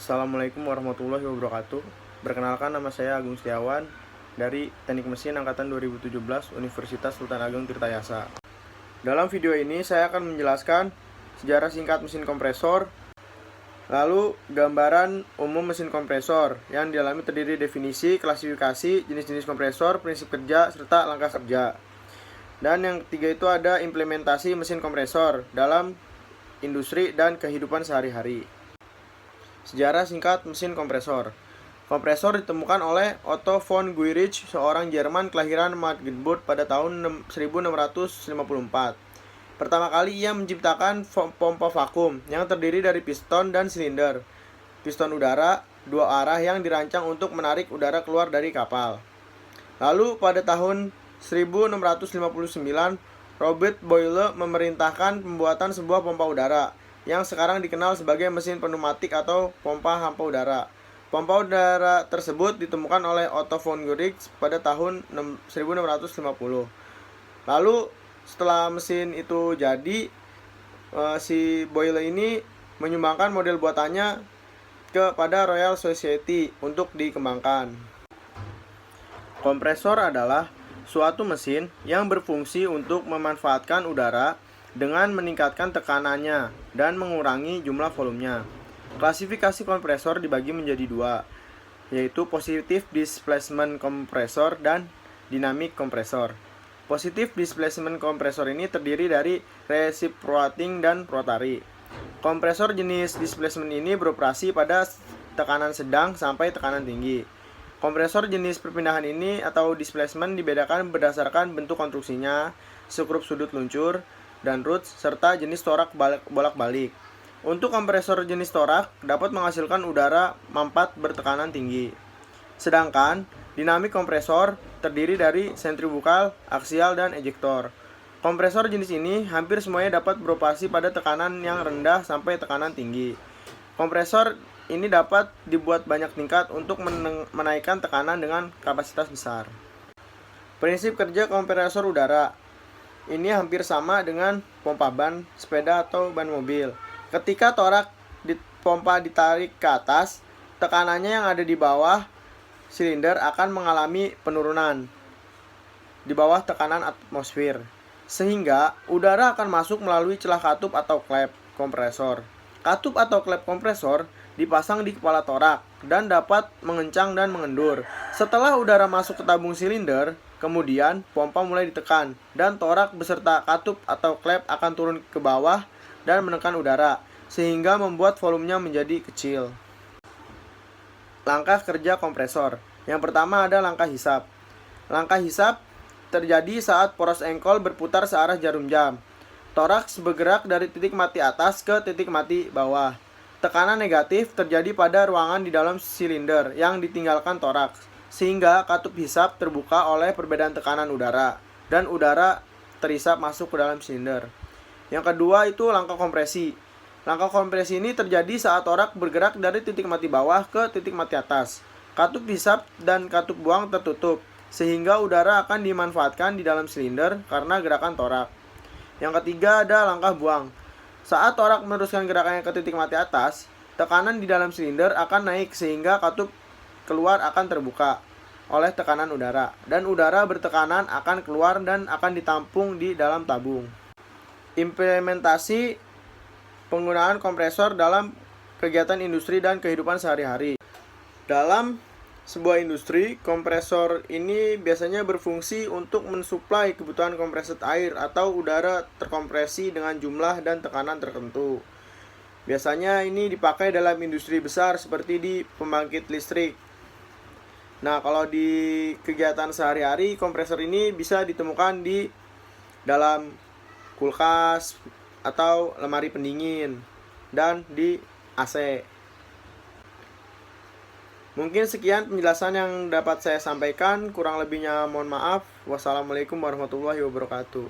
Assalamualaikum warahmatullahi wabarakatuh. Perkenalkan, nama saya Agung Setiawan dari Teknik Mesin Angkatan 2017 Universitas Sultan Ageng Tirtayasa. Dalam video ini saya akan menjelaskan sejarah singkat mesin kompresor, lalu gambaran umum mesin kompresor yang di dalamnya terdiri definisi, klasifikasi, jenis-jenis kompresor, prinsip kerja, serta langkah kerja. Dan yang ketiga itu ada implementasi mesin kompresor dalam industri dan kehidupan sehari-hari. Sejarah singkat mesin kompresor. Kompresor ditemukan oleh Otto von Guericke, seorang Jerman kelahiran Magdeburg pada tahun 1654. Pertama kali ia menciptakan pompa vakum yang terdiri dari piston dan silinder. Piston udara dua arah yang dirancang untuk menarik udara keluar dari kapal. Lalu pada tahun 1659, Robert Boyle memerintahkan pembuatan sebuah pompa udara yang sekarang dikenal sebagai mesin pneumatik atau pompa hampa udara. Pompa udara tersebut ditemukan oleh Otto von Guericke pada tahun 1650. Lalu setelah mesin itu jadi, si Boyle ini menyumbangkan model buatannya kepada Royal Society untuk dikembangkan. Kompresor adalah suatu mesin yang berfungsi untuk memanfaatkan udara dengan meningkatkan tekanannya dan mengurangi jumlah volumenya. Klasifikasi kompresor dibagi menjadi dua, yaitu positive displacement kompresor dan dynamic kompresor. Positive displacement kompresor ini terdiri dari reciprocating dan rotary. Kompresor jenis displacement ini beroperasi pada tekanan sedang sampai tekanan tinggi. Kompresor jenis perpindahan ini atau displacement dibedakan berdasarkan bentuk konstruksinya, skrup sudut luncur, dan roots, serta jenis torak bolak-balik. Untuk kompresor jenis torak dapat menghasilkan udara mampat bertekanan tinggi. Sedangkan dinamik kompresor terdiri dari sentrifugal, aksial, dan ejektor. Kompresor jenis ini hampir semuanya dapat beroperasi pada tekanan yang rendah sampai tekanan tinggi. Kompresor ini dapat dibuat banyak tingkat untuk menaikkan tekanan dengan kapasitas besar. Prinsip kerja kompresor udara ini hampir sama dengan pompa ban sepeda atau ban mobil. Ketika torak di pompa ditarik ke atas, tekanannya yang ada di bawah silinder akan mengalami penurunan di bawah tekanan atmosfer, sehingga udara akan masuk melalui celah katup atau klep kompresor. Katup atau klep kompresor dipasang di kepala torak dan dapat mengencang dan mengendur. Setelah udara masuk ke tabung silinder, kemudian pompa mulai ditekan dan torak beserta katup atau klep akan turun ke bawah dan menekan udara, sehingga membuat volumenya menjadi kecil. Langkah kerja kompresor. Yang pertama ada langkah hisap. Langkah hisap terjadi saat poros engkol berputar searah jarum jam. Toraks bergerak dari titik mati atas ke titik mati bawah. Tekanan negatif terjadi pada ruangan di dalam silinder yang ditinggalkan toraks, sehingga katup hisap terbuka oleh perbedaan tekanan udara, dan udara terhisap masuk ke dalam silinder. Yang kedua itu langkah kompresi. Langkah kompresi ini terjadi saat torak bergerak dari titik mati bawah ke titik mati atas. Katup hisap dan katup buang tertutup, sehingga udara akan dimanfaatkan di dalam silinder karena gerakan torak. Yang ketiga ada langkah buang. Saat torak meneruskan gerakannya ke titik mati atas, tekanan di dalam silinder akan naik sehingga katup keluar akan terbuka oleh tekanan udara, dan udara bertekanan akan keluar dan akan ditampung di dalam tabung. Implementasi penggunaan kompresor dalam kegiatan industri dan kehidupan sehari-hari. Dalam sebuah industri, kompresor ini biasanya berfungsi untuk mensuplai kebutuhan kompresat air atau udara terkompresi dengan jumlah dan tekanan tertentu. Biasanya ini dipakai dalam industri besar seperti di pembangkit listrik. Nah, kalau di kegiatan sehari-hari, kompresor ini bisa ditemukan di dalam kulkas atau lemari pendingin dan di AC. Mungkin sekian penjelasan yang dapat saya sampaikan, kurang lebihnya mohon maaf. Wassalamualaikum warahmatullahi wabarakatuh.